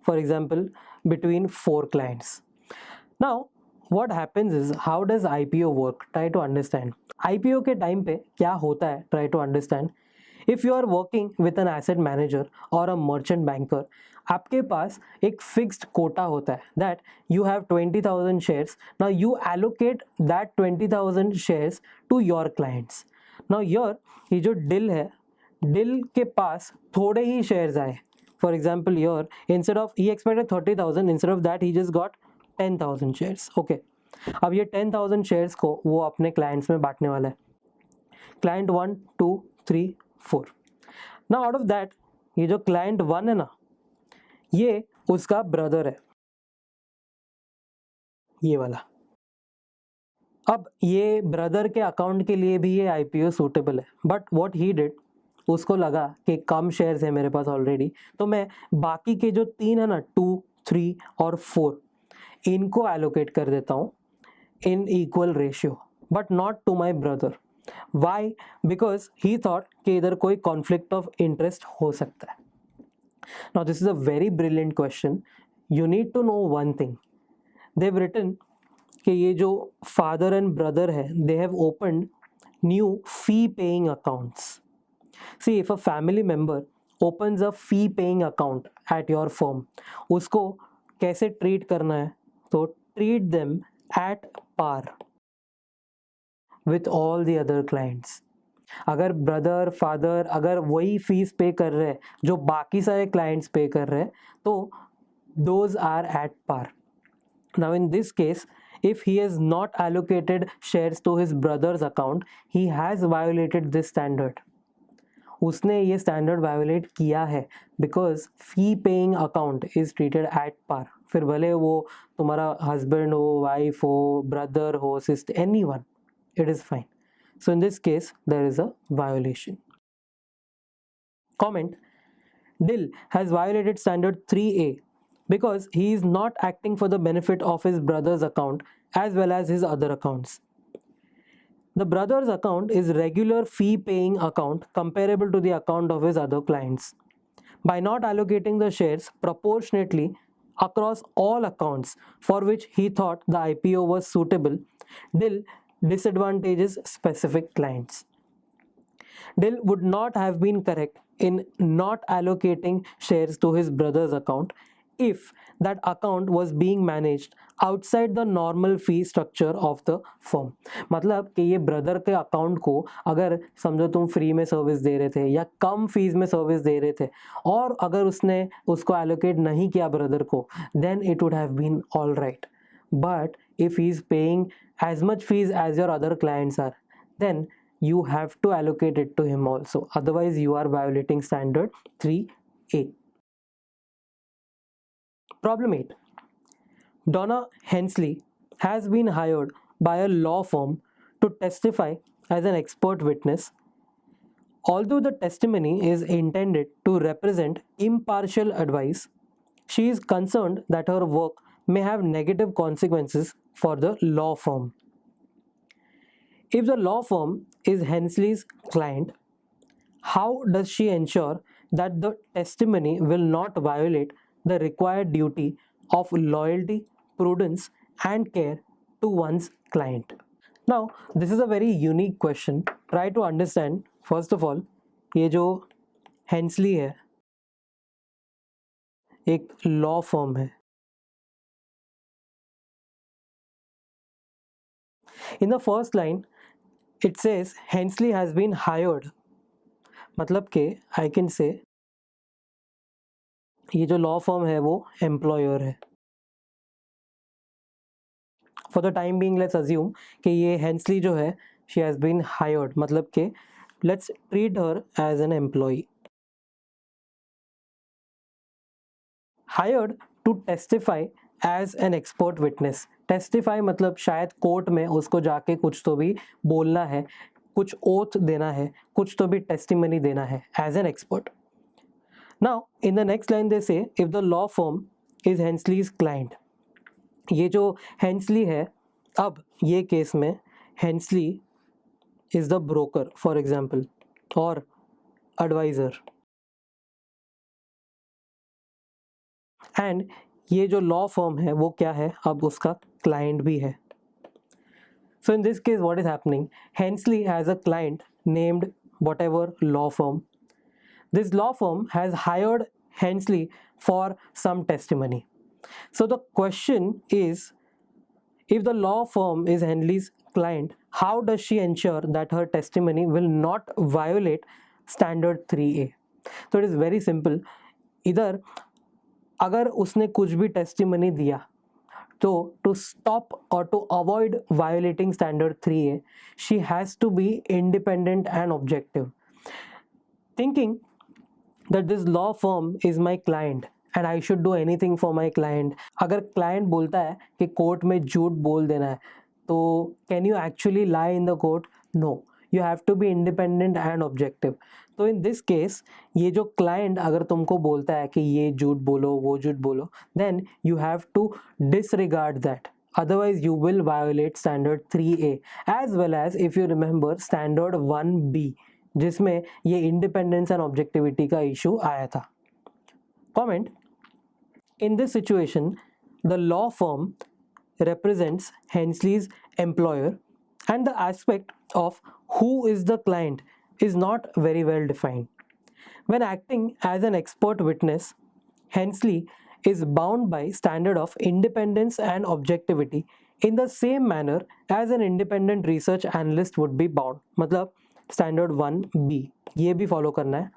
for example between 4 clients. Now what happens is, how does IPO work? Try to understand. IPO के टाइम पे क्या होता है, try to understand. If you are working with an asset manager और अ मर्चेंट बैंकर, आपके पास एक fixed quota होता है that you have 20,000 shares. Now you allocate that 20,000 shares to your clients. Now your ये जो डिल है, Dill के पास थोड़े ही शेयर्स आए, For example, here instead of he expected 30,000, instead of that he just got 10,000 shares. Okay, अब ये 10,000 शेयर्स को वो अपने क्लाइंट्स में बांटने वाला है, क्लाइंट 1 2 3 4. ना आउट ऑफ दैट ये जो क्लाइंट 1 है ना, ये उसका ब्रदर है, ये वाला. अब ये ब्रदर के अकाउंट के लिए भी ये आईपीओ सूटेबल है, बट व्हाट ही डिड, उसको लगा कि कम शेयर्स है मेरे पास ऑलरेडी, तो मैं बाकी के जो 3 है ना 2 3 और 4 इनको एलोकेट कर देता हूँ in equal ratio, but not to my brother. Why? Because he thought कि इधर कोई कॉन्फ्लिक्ट ऑफ इंटरेस्ट हो सकता है. Now this is a very brilliant question. You need to know one thing. They have written कि ये जो father and brother है, they have opened new fee paying accounts. See, if a family member opens a fee paying account at your firm, उसको कैसे treat करना है? तो treat them at par with all the other clients. अगर brother father अगर वही fees पे कर रहे हैं जो बाकी सारे क्लाइंट्स पे कर रहे हैं, तो those are at par. Now in this case, if he has not allocated shares to his brother's account, he has violated this standard. उसने ये स्टैंडर्ड वायोलेट किया है, because fee paying account is treated at par. फिर भले वो तुम्हारा husband हो, wife हो, ब्रदर हो, sister, anyone, it is fine. So in this case there is a violation. Comment: Dill has violated standard 3A because he is not acting for the benefit of his brother's account as well as his other accounts. The brother's account is regular fee paying account comparable to the account of his other clients. By not allocating the shares proportionately across all accounts for which he thought the IPO was suitable, Dill disadvantages specific clients. Dill would not have been correct in not allocating shares to his brother's account if that account was being managed outside the normal fee structure of the firm. मतलब कि ये brother के account को अगर समझो तुम free में service दे रहे थे या कम फीस में सर्विस दे रहे थे, और अगर उसने उसको एलोकेट नहीं किया ब्रदर को, then it would have been all right. But if he is paying as much fees as your other clients are, then you have to allocate it to him also. Otherwise, you are violating standard 3A. Problem 8. Donna Hensley has been hired by a law firm to testify as an expert witness. Although the testimony is intended to represent impartial advice, she is concerned that her work may have negative consequences for the law firm. If the law firm is Hensley's client, how does she ensure that the testimony will not violate the required duty of loyalty, prudence, and care to one's client? Now, this is a very unique question. Try to understand. First of all, ये जो Hensley है, एक law firm है. In the first line, it says Hensley has been hired. मतलब कि I can say ये जो law firm है वो एम्प्लॉयर है. For the time being let's assume कि ये हेंसली जो है शी हैज़ बीन हायर्ड, मतलब कि let's treat her as an employee. Hired to testify as an expert witness. Testify मतलब शायद कोर्ट में उसको जाके कुछ तो भी बोलना है, कुछ ओथ देना है, कुछ तो भी टेस्टिमनी देना है as an expert. Now, in the next line they say if the law firm is Hensley's client. ये जो Hensley है, अब ये केस में Hensley is the broker for example और advisor, and ये जो law firm है वो क्या है, अब उसका client भी है. So in this case what is happening, Hensley has a client named whatever law firm. This law firm has hired Hensley for some testimony. So the question is, if the law firm is Hensley's client, how does she ensure that her testimony will not violate standard 3A? So it is very simple. इधर अगर उसने कुछ भी testimony दिया तो to stop or to avoid violating standard 3A, she has to be independent and objective, thinking that this law firm is my client and I should do anything for my client. अगर client बोलता है कि court में झूठ बोल देना है तो can you actually lie in the court? No, you have to be independent and objective. तो in this case ये जो client अगर तुमको बोलता है कि ये झूठ बोलो वो झूठ बोलो, then you have to disregard that. Otherwise you will violate standard 3A as well as, if you remember, standard 1B जिसमें ये इंडिपेंडेंस एंड ऑब्जेक्टिविटी का इशू आया था. Comment: in this situation the law firm represents Hensley's employer and the aspect of who is the client is not very well defined. When acting as an expert witness, Hensley is bound by standard of independence and objectivity in the same manner as an independent research analyst would be bound. मतलब standard 1B ये भी follow करना है.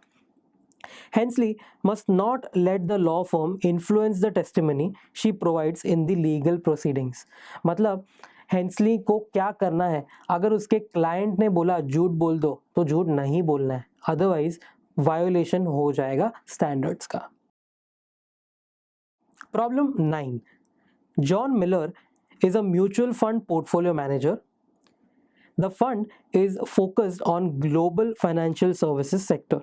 Hensley must not let the law firm influence the testimony she provides in the legal proceedings. मतलब हेंसली को क्या करना है, अगर उसके क्लाइंट ने बोला झूठ बोल दो तो झूठ नहीं बोलना है, अदरवाइज वायोलेशन हो जाएगा स्टैंडर्ड्स का. Problem 9. John Miller is a mutual fund portfolio manager. The fund is focused on global financial services sector.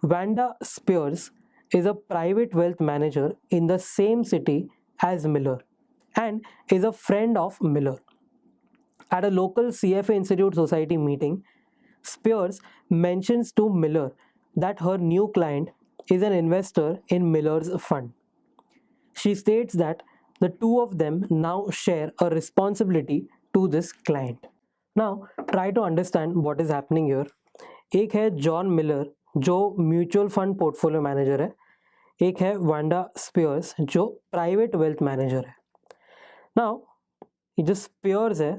Wanda Spears is a private wealth manager in the same city as Miller and is a friend of Miller. At a local CFA Institute Society meeting, Spears mentions to Miller that her new client is an investor in Miller's fund. She states that the two of them now share a responsibility to this client. Now, try to understand what is happening here. एक है John Miller जो mutual fund portfolio manager है, एक है Wanda Spears जो private wealth manager है. Now ये जो स्पियर्स है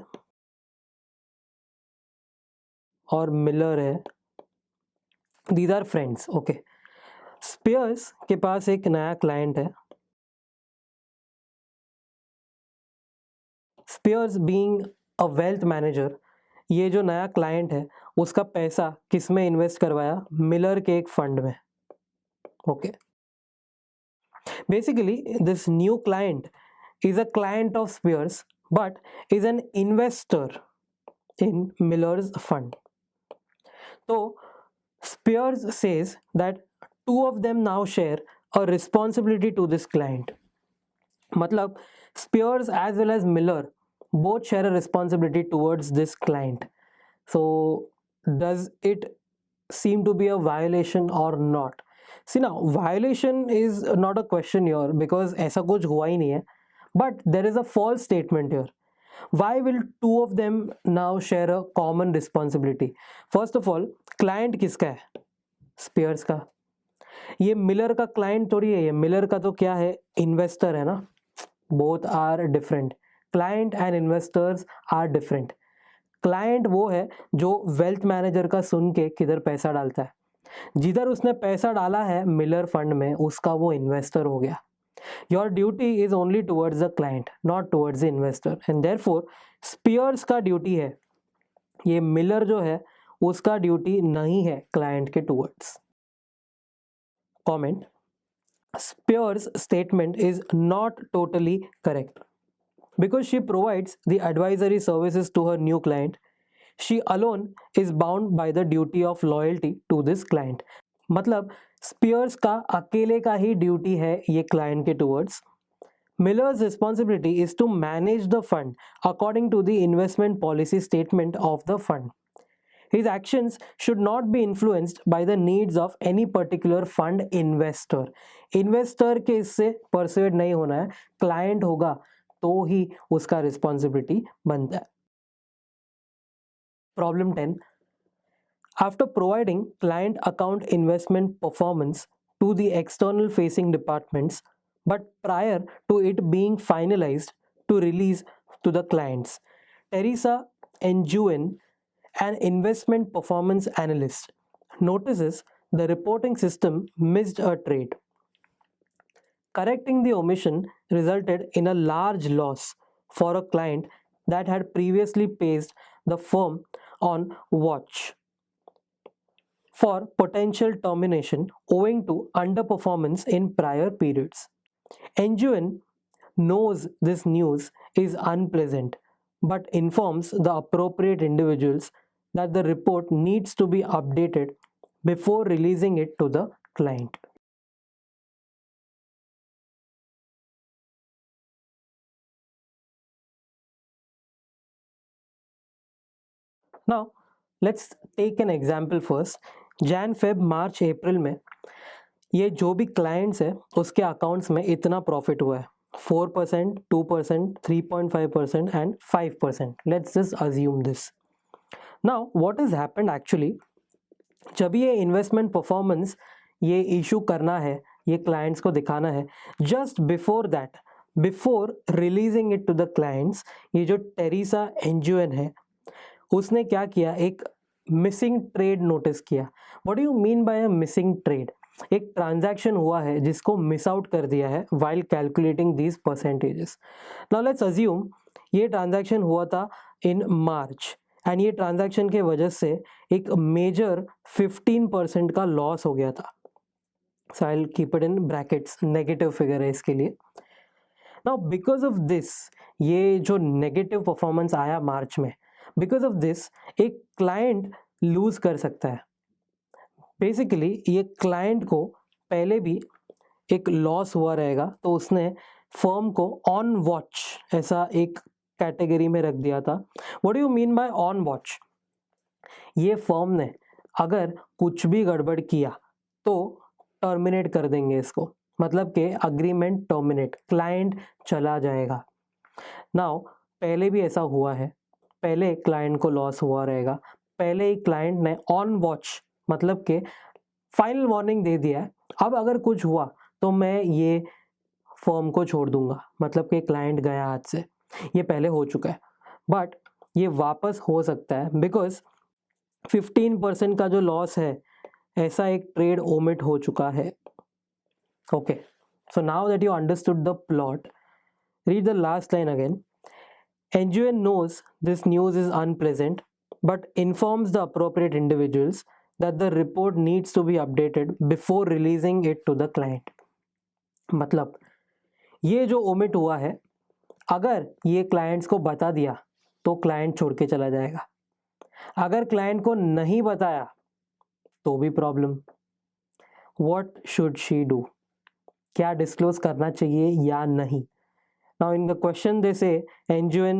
और मिलर है, these are friends. Okay, Spears के पास एक नया क्लाइंट है. Spears being a wealth manager, ये जो नया क्लाइंट है उसका पैसा किस में इन्वेस्ट करवाया, मिलर के एक फंड में. Okay, basically this new client is a client of Spears but is an investor in Miller's fund. So Spears says that two of them now share a responsibility to this client. मतलब Spears as well as Miller both share a responsibility towards this client. So does it seem to be a violation or not? See, now violation is not a question here because ऐसा कुछ हुआ ही नहीं है. But there is a false statement here. Why will two of them now share a common responsibility? First of all, client किसका है? Spears का. ये Miller का क्लाइंट थोड़ी है, ये मिलर का तो क्या है, इन्वेस्टर है ना. Both are different. Client and investors are different. Client वो है जो वेल्थ मैनेजर का सुन के किधर पैसा डालता है. जिधर उसने पैसा डाला है मिलर फंड में, उसका वो इन्वेस्टर हो गया. Your duty is only towards the client, not towards the investor, and therefore Spears का ड्यूटी है, ये मिलर जो है उसका ड्यूटी नहीं है क्लाइंट के towards. Comment: Spears' statement is not totally correct because she provides the advisory services to her new client. She alone is bound by the duty of loyalty to this client. मतलब Spears का अकेले का ही duty है ये client के towards. Miller's responsibility is to manage the fund according to the investment policy statement of the fund. His actions should not be influenced by the needs of any particular fund investor. Investor के इससे persuade नहीं होना है, client होगा तो ही उसका responsibility बनता है. Problem 10. After providing client account investment performance to the external facing departments, but prior to it being finalized to release to the clients, Teresa Nguyen, an investment performance analyst, notices the reporting system missed a trade. Correcting the omission resulted in a large loss for a client that had previously placed the firm on watch for potential termination owing to underperformance in prior periods. NGN knows this news is unpleasant but informs the appropriate individuals that the report needs to be updated before releasing it to the client. Now, let's take an example first. Jan Feb March April में ये जो भी clients है उसके accounts में इतना profit हुआ है 4%, 2%, 3.5% and 5%. Let's just assume this. Now what is happened actually, जब ये इन्वेस्टमेंट परफॉर्मेंस ये इशू करना है, ये क्लाइंट्स को दिखाना है, just before that, before releasing it to the clients, ये जो टेरेसा एंजुएन है उसने क्या किया, एक मिसिंग ट्रेड नोटिस किया. What do you mean by a missing trade? एक ट्रांजैक्शन हुआ है जिसको मिस आउट कर दिया है while calculating these percentages. Now let's assume ये ट्रांजैक्शन हुआ था इन मार्च एंड ये ट्रांजैक्शन के वजह से एक मेजर 15% का लॉस हो गया था. So I will keep it in brackets, negative figure है इसके लिए. नाउ बिकॉज ऑफ दिस, ये जो नेगेटिव परफॉर्मेंस आया मार्च में, बिकॉज ऑफ दिस एक क्लाइंट लूज कर सकता है. बेसिकली ये क्लाइंट को पहले भी एक लॉस हुआ रहेगा तो उसने फर्म को ऑन वॉच ऐसा एक कैटेगरी में रख दिया था. What do you mean bye on watch? ये फर्म ने अगर कुछ भी गड़बड़ किया तो टर्मिनेट कर देंगे इसको, मतलब कि अग्रीमेंट टर्मिनेट, क्लाइंट चला जाएगा. नाउ पहले भी ऐसा हुआ है, पहले क्लाइंट को लॉस हुआ रहेगा, पहले ही क्लाइंट ने ऑन वॉच मतलब कि फाइनल वार्निंग दे दिया है, अब अगर कुछ हुआ तो मैं ये फर्म को छोड़ दूंगा, मतलब कि क्लाइंट गया हाथ से. ये पहले हो चुका है बट ये वापस हो सकता है बिकॉज 15% का जो लॉस है ऐसा एक ट्रेड ओमिट हो चुका है. Okay, so now that you understood the plot, read the last line again. NGN knows this news is unpleasant but informs the appropriate individuals that the report needs to be updated before releasing it to the client. मतलब ये जो omit हुआ है अगर ये clients को बता दिया तो क्लाइंट छोड़ के चला जाएगा, अगर क्लाइंट को नहीं बताया तो भी problem. What should she do? क्या डिस्क्लोज करना चाहिए या नहीं? Now in the question they say NGN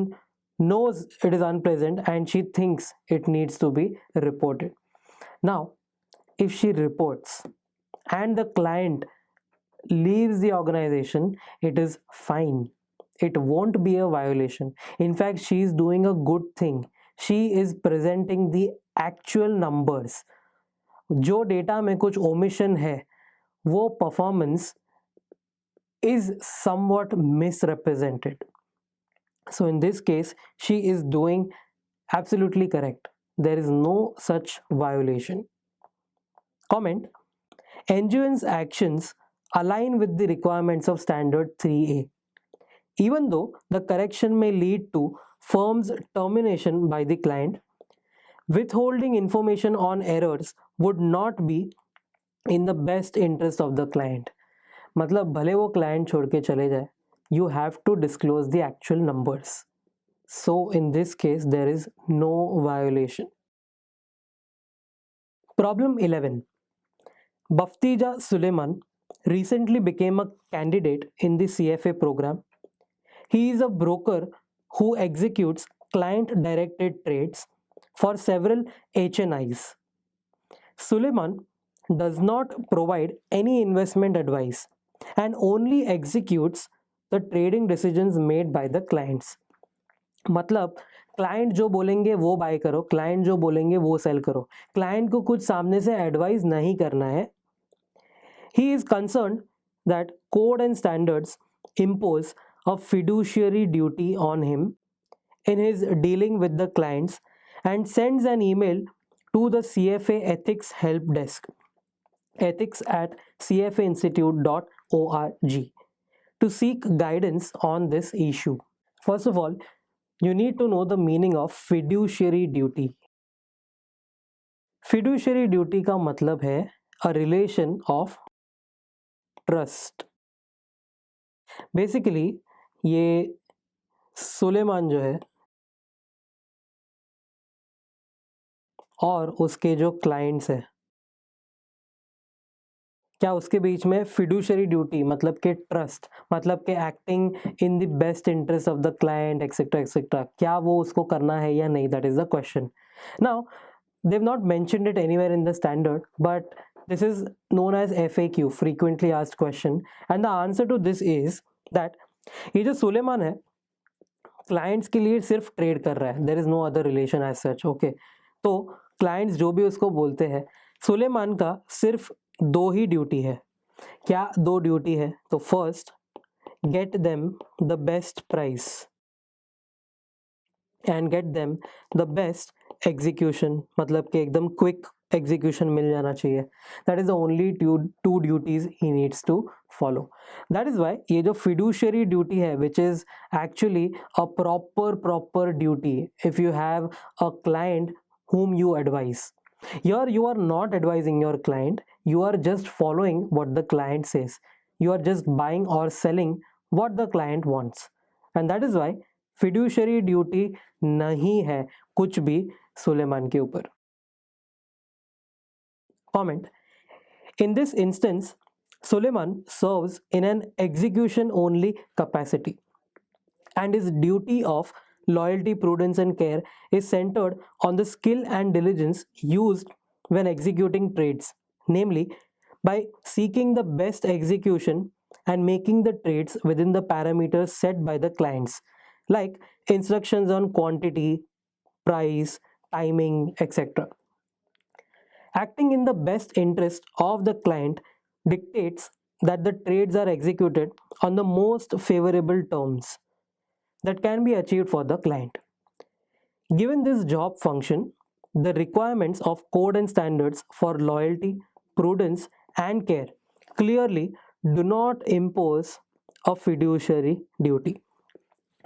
knows it is unpleasant and she thinks it needs to be reported. Now if she reports and the client leaves the organization, it is fine. It won't be a violation. In fact, she is doing a good thing. She is presenting the actual numbers. जो data में कुछ omission है वो performance is somewhat misrepresented. So in this case, she is doing absolutely correct. There is no such violation. Comment: NGN's actions align with the requirements of Standard 3A. Even though the correction may lead to firm's termination by the client, withholding information on errors would not be in the best interest of the client. मतलब भले वो client छोड़ के चले जाए, you have to disclose the actual numbers. So in this case there is no violation. Problem 11. Baftija Suleiman recently became a candidate in the CFA program. He is a broker who executes client directed trades for several HNIs. Suleiman does not provide any investment advice and only executes the trading decisions made by the clients. मतलब client जो बोलेंगे वो bye करो, client जो बोलेंगे वो cell करो, client को कुछ सामने से एडवाइस नहीं करना है. He is concerned that code and standards impose a fiduciary duty on him in his dealing with the clients and sends an email to the CFA ethics help desk, ethics@cfainstitute.org. to seek guidance on this issue. First of all, you need to know the meaning of fiduciary duty. Fiduciary duty का मतलब है a relation of trust. Basically, ये सुलेमान जो है और उसके जो clients हैं, क्या उसके बीच में फिड्यूशरी ड्यूटी मतलब के ट्रस्ट, मतलब के acting in the best interest of the client etcetera etcetera, क्या वो उसको करना है या नहीं, that is the question. Now they've not mentioned it anywhere in the standard, but this is known as FAQ, frequently asked question, and the answer to this is that ये जो सुलेमान है क्लाइंट्स के लिए सिर्फ ट्रेड कर रहा है, there is no other relation as such. Okay, तो क्लाइंट्स जो भी उसको बोलते हैं, सुलेमान का सिर्फ दो ही ड्यूटी है. क्या दो ड्यूटी है? तो first, get them the best price and get them the best execution, मतलब कि एकदम क्विक एग्जीक्यूशन मिल जाना चाहिए. That is the only two duties he needs to follow. That is why ये जो फिड्यूशियरी ड्यूटी है which is actually a proper duty if you have a client whom you advise. Here you are not advising your client, you are just following what the client says. You are just buying or selling what the client wants. And that is why fiduciary duty नहीं है कुछ भी सुलेमान के ऊपर. Comment. In this instance, Suleiman serves in an execution only capacity, and his duty of loyalty, prudence, and care is centered on the skill and diligence used when executing trades, namely by seeking the best execution and making the trades within the parameters set by the clients, like instructions on quantity, price, timing, etc. Acting in the best interest of the client dictates that the trades are executed on the most favorable terms that can be achieved for the client. Given this job function, the requirements of code and standards for loyalty, prudence, and care clearly do not impose a fiduciary duty.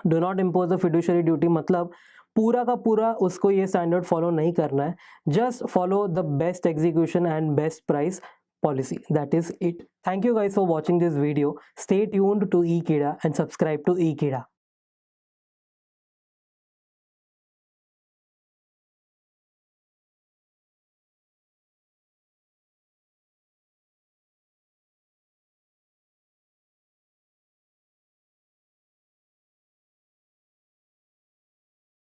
Do not impose a fiduciary duty मतलब पूरा का पूरा उसको ये standard follow नहीं करना है, just follow the best execution and best price policy. That is it. Thank you guys for watching this video. Stay tuned to Ekeeda and subscribe to Ekeeda.